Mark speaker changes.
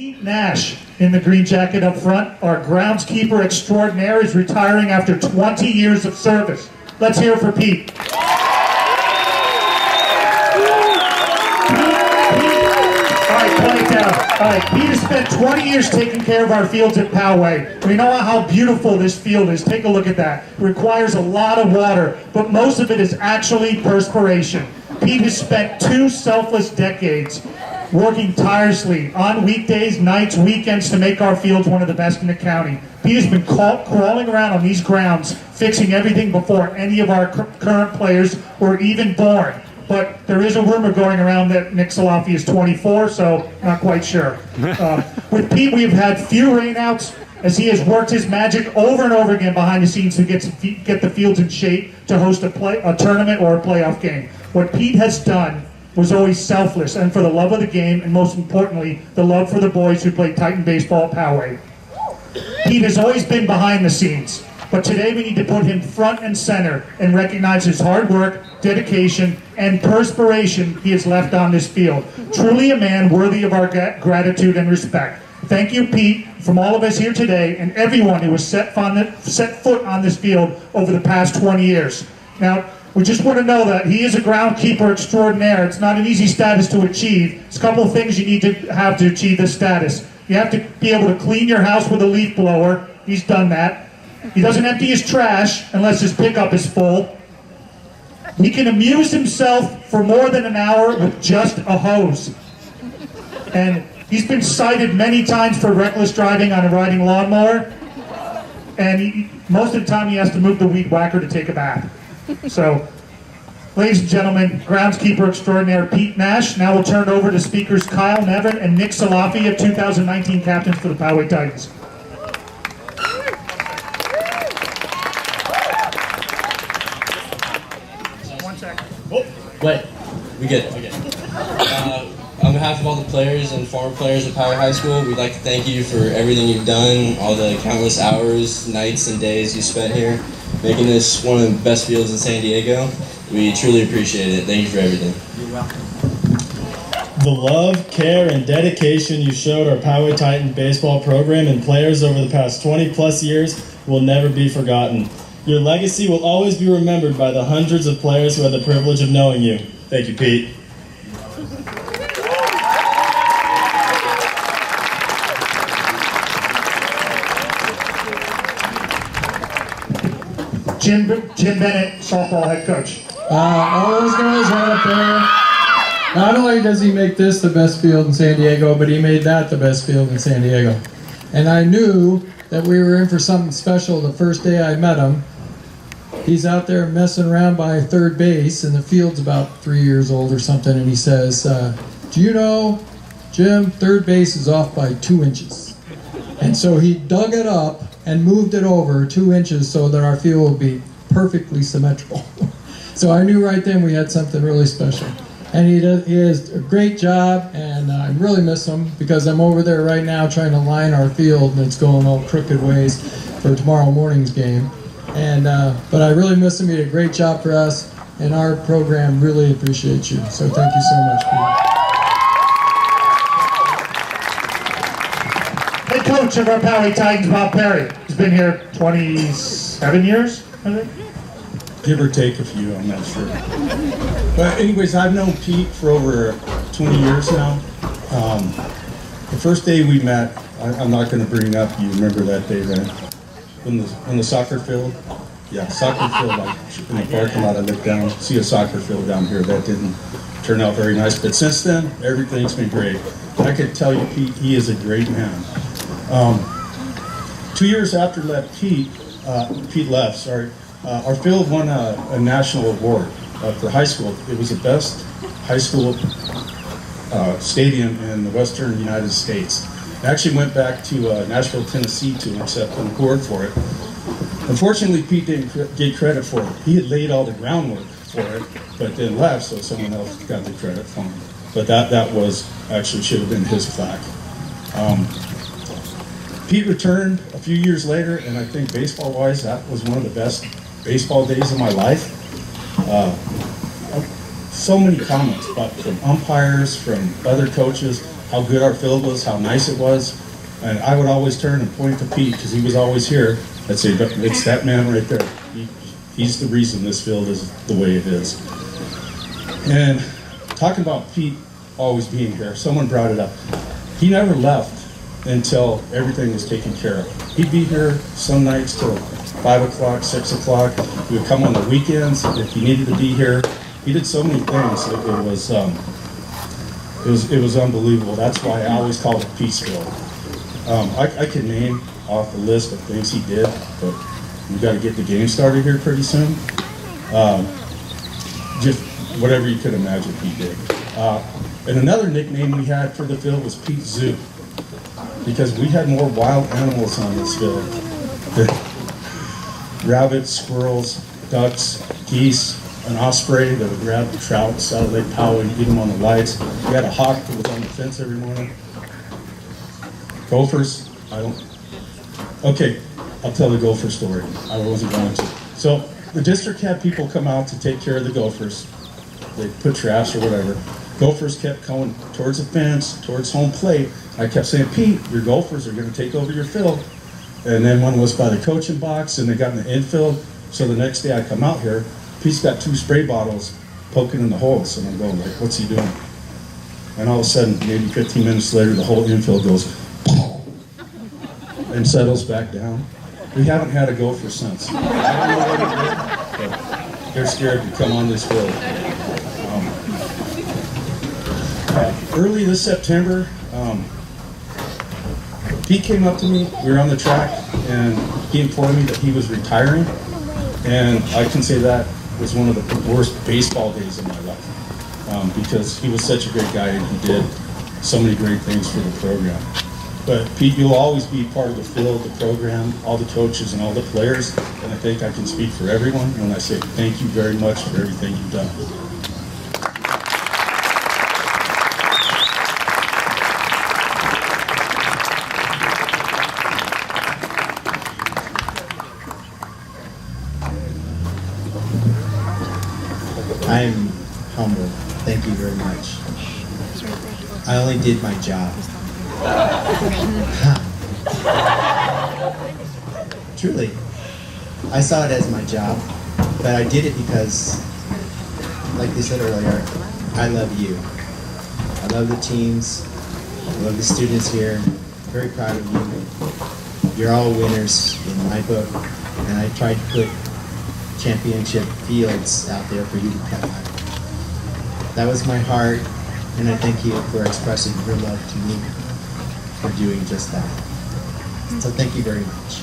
Speaker 1: Pete Nash in the green jacket up front, our groundskeeper extraordinaire, is retiring after 20 years of service. Let's hear it for Pete. All right, Pete has spent 20 years taking care of our fields at Poway. We know how beautiful this field is. Take a look at that. It requires a lot of water, but most of it is actually perspiration. Pete has spent 2 selfless decades working tirelessly on weekdays, nights, weekends to make our fields one of the best in the county. Pete has been crawling around on these grounds, fixing everything before any of our current players were even born. But there is a rumor going around that Nick Salafi is 24, so not quite sure. With Pete, we've had few rainouts as he has worked his magic over and over again behind the scenes to get the fields in shape to host a tournament or a playoff game. What Pete has done was always selfless and for the love of the game, and most importantly, the love for the boys who play Titan baseball at Poway. Pete has always been behind the scenes, but today we need to put him front and center and recognize his hard work, dedication, and perspiration he has left on this field. Truly a man worthy of our gratitude and respect. Thank you, Pete, from all of us here today and everyone who has set foot on this field over the past 20 years. Now, we just want to know that he is a groundkeeper extraordinaire. It's not an easy status to achieve. It's a couple of things you need to have to achieve this status. You have to be able to clean your house with a leaf blower. He's done that. He doesn't empty his trash unless his pickup is full. He can amuse himself for more than an hour with just a hose. And he's been cited many times for reckless driving on a riding lawnmower. And most of the time he has to move the weed whacker to take a bath. So, ladies and gentlemen, groundskeeper extraordinaire Pete Nash. Now we'll turn it over to speakers Kyle Nevin and Nick Salafi, of 2019 captains for the Poway Titans.
Speaker 2: Wait, we good. On behalf of all the players and former players at Poway High School, we'd like to thank you for everything you've done, all the countless hours, nights, and days you spent here, making this one of the best fields in San Diego. We truly appreciate it. Thank you for everything.
Speaker 3: You're welcome. The love, care, and dedication you showed our Poway Titan baseball program and players over the past 20 plus years will never be forgotten. Your legacy will always be remembered by the hundreds of players who had the privilege of knowing you. Thank you, Pete.
Speaker 1: Jim Bennett, softball head coach.
Speaker 4: All those guys right up there. Not only does he make this the best field in San Diego, but he made that the best field in San Diego. And I knew that we were in for something special the first day I met him. He's out there messing around by third base, and the field's about 3 years old or something, and he says, do you know, Jim, third base is off by 2 inches. And so he dug it up and moved it over 2 inches so that our field would be perfectly symmetrical. So I knew right then we had something really special. And he does a great job, and I really miss him because I'm over there right now trying to line our field, and it's going all crooked ways for tomorrow morning's game. And but I really miss him. He did a great job for us, and our program really appreciates you. So thank you so much, Pete.
Speaker 1: Head coach of our Poway Titans, Bob Perry. He's been here 27 years, I think.
Speaker 5: Give or take a few, I'm not sure. But anyways, I've known Pete for over 20 years now. The first day we met, I'm not going to bring up, you remember that day, right? On the soccer field? Yeah, soccer field, like in the parking lot, I looked down, see a soccer field down here. That didn't turn out very nice, but since then, everything's been great. I could tell you, Pete, he is a great man. 2 years after Pete left, our field won a national award for high school. It was the best high school stadium in the western United States. It actually went back to Nashville, Tennessee to accept an award for it. Unfortunately, Pete didn't get credit for it. He had laid all the groundwork for it, but then left, so someone else got the credit for him. But that was actually should have been his plaque. Pete returned a few years later, and I think baseball-wise, that was one of the best baseball days of my life. So many comments from umpires, from other coaches, how good our field was, how nice it was. And I would always turn and point to Pete because he was always here. I'd say, it's that man right there. He's the reason this field is the way it is. And talking about Pete always being here, someone brought it up. He never left until everything was taken care of. He'd be here some nights till 5 o'clock, 6 o'clock. He would come on the weekends if he needed to be here. He did so many things. It was unbelievable. That's why I always called it Peaceville. I could name off the list of things he did, but we've got to get the game started here pretty soon. Just whatever you could imagine he did. And another nickname we had for the field was Pete Zoo, because we had more wild animals on this field. Rabbits, squirrels, ducks, geese, an osprey that would grab the trout out of Lake Poway and eat them on the lights. We had a hawk that was on the fence every morning. Gophers, okay, I'll tell the gopher story. I wasn't going to. So the district had people come out to take care of the gophers. They put traps or whatever. Gophers kept going towards the fence, towards home plate. I kept saying, Pete, your gophers are going to take over your field. And then one was by the coaching box, and they got in the infield. So the next day I come out here, Pete's got 2 spray bottles poking in the holes. And I'm going like, what's he doing? And all of a sudden, maybe 15 minutes later, the whole infield goes and settles back down. We haven't had a gopher since. I don't know what it did, but they're scared to come on this field. Early this September, Pete came up to me. We were on the track, and he informed me that he was retiring. And I can say that was one of the worst baseball days of my life, because he was such a great guy and he did so many great things for the program. But Pete, you'll always be part of the field, the program, all the coaches and all the players, and I think I can speak for everyone when I say thank you very much for everything you've done.
Speaker 6: I'm humbled. Thank you very much. I only did my job. Truly, I saw it as my job, but I did it because, like they said earlier, I love you. I love the teams. I love the students here. I'm very proud of you. You're all winners in my book, and I tried to put championship fields out there for you to come out. That was my heart, and I thank you for expressing your love to me for doing just that. So thank you very much.